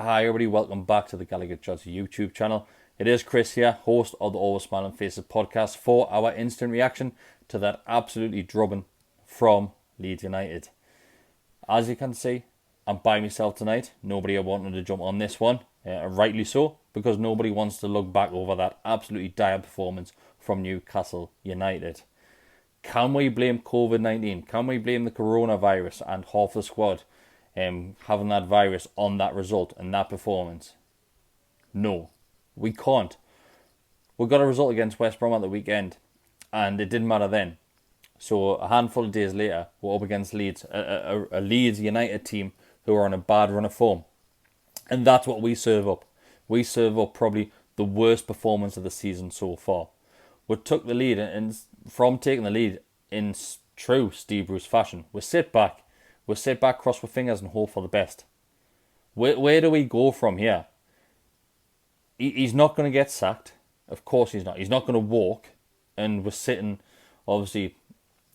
Hi everybody, welcome back to the Gallagher Judge YouTube channel. It is Chris here, host of the Always Smiling Faces podcast, for our instant reaction to that absolutely drubbing from Leeds United. As you can see, I'm by myself tonight. Nobody wanted to jump on this one, rightly so, because nobody wants to look back over that absolutely dire performance from Newcastle United. Can we blame COVID-19? Can we blame the coronavirus and half the squad having that virus on that result and that performance? No, we can't. We got a result against West Brom at the weekend, and it didn't matter then. So a handful of days later, we're up against Leeds, a Leeds United team who are on a bad run of form. And that's what we serve up. We serve up probably the worst performance of the season so far. We took the lead, and from taking the lead in true Steve Bruce fashion, we sit back, cross our fingers and hope for the best. Where do we go from here? He's not going to get sacked. Of course he's not. He's not going to walk, and we're sitting, obviously,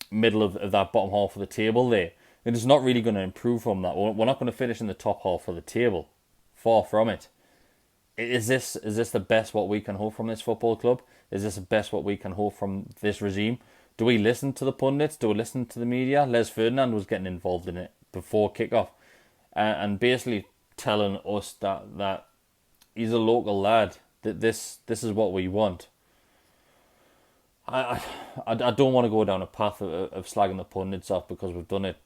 middle of that bottom half of the table there. And it's not really going to improve from that. We're not going to finish in the top half of the table. Far from it. Is this the best what we can hope from this football club? Is this the best what we can hope from this regime? Do we listen to the pundits? Do we listen to the media? Les Ferdinand was getting involved in it before kickoff, and basically telling us that he's a local lad, that this is what we want. I don't want to go down a path of slagging the pundits off, because we've done it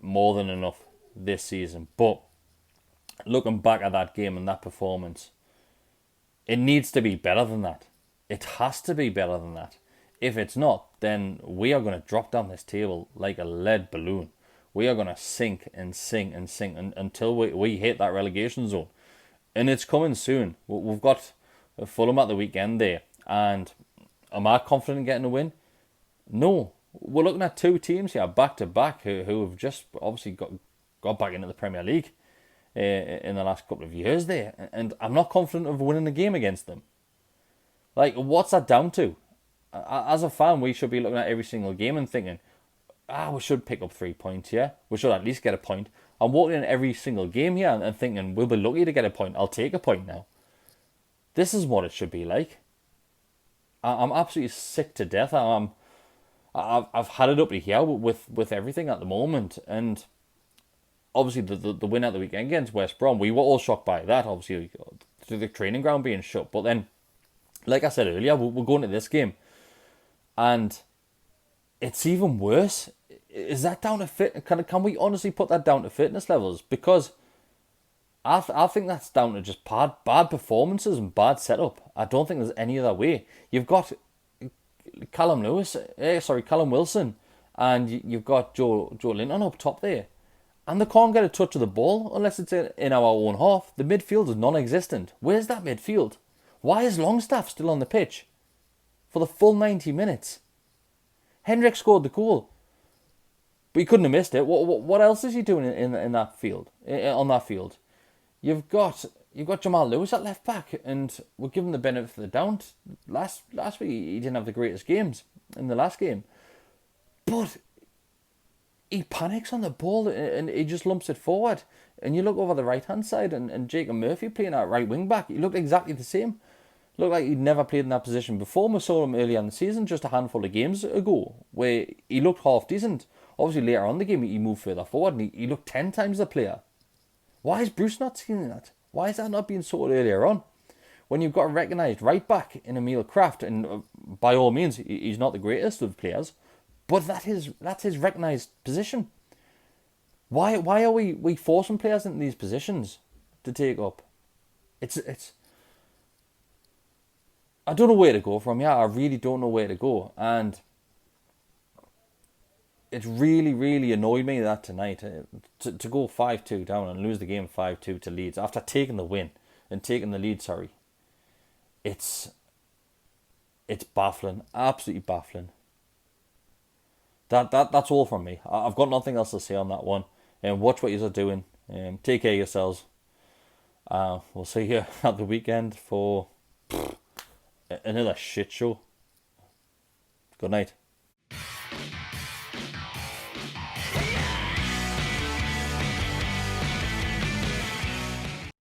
more than enough this season. But looking back at that game and that performance, it needs to be better than that. It has to be better than that. If it's not, then we are going to drop down this table like a lead balloon. We are going to sink and sink and sink until we hit that relegation zone. And it's coming soon. We've got Fulham at the weekend there. And am I confident in getting a win? No. We're looking at two teams here, back to back, who have just obviously got back into the Premier League in the last couple of years there. And I'm not confident of winning a game against them. Like, what's that down to? As a fan, we should be looking at every single game and thinking, we should pick up 3 points here. We should at least get a point. I'm walking in every single game here and thinking, we'll be lucky to get a point. I'll take a point now. This is what it should be like. I'm absolutely sick to death. I've had it up to here with everything at the moment. And obviously the win at the weekend against West Brom, we were all shocked by that. Obviously, the training ground being shut. But then, like I said earlier, we're going to this game, and it's even worse. Is that down to fit? Can we honestly put that down to fitness levels? Because I think that's down to just bad performances and bad setup. I don't think there's any other way. You've got Callum Wilson, and you've got Joe Linton up top there, and they can't get a touch of the ball unless it's in our own half. The midfield is non-existent. Where's that midfield? Why is Longstaff still on the pitch for the full 90 minutes? Hendrick scored the goal, but he couldn't have missed it. What else is he doing in that field? On that field, you've got Jamal Lewis at left back, and we're giving the benefit of the doubt. Last week he didn't have the greatest games in the last game, but he panics on the ball and he just lumps it forward. And you look over the right hand side, and Jacob Murphy playing at right wing back, he looked exactly the same. Looked like he'd never played in that position before. We saw him earlier in the season, just a handful of games ago, where he looked half decent. Obviously, later on in the game, he moved further forward, and he looked 10 times the player. Why is Bruce not seeing that? Why is that not being sorted earlier on? When you've got a recognised right back in Emil Kraft, and by all means, he's not the greatest of players, but that's his recognised position. Why are we forcing players into these positions to take up? It's I don't know where to go from here. I really don't know where to go. And it's really, really annoyed me that tonight to go 5-2 down and lose the game 5-2 to Leeds after taking the win and taking the lead, It's baffling. Absolutely baffling. That's all from me. I've got nothing else to say on that one. Watch what you're doing. Take care of yourselves. We'll see you at the weekend for another shit show. Good night.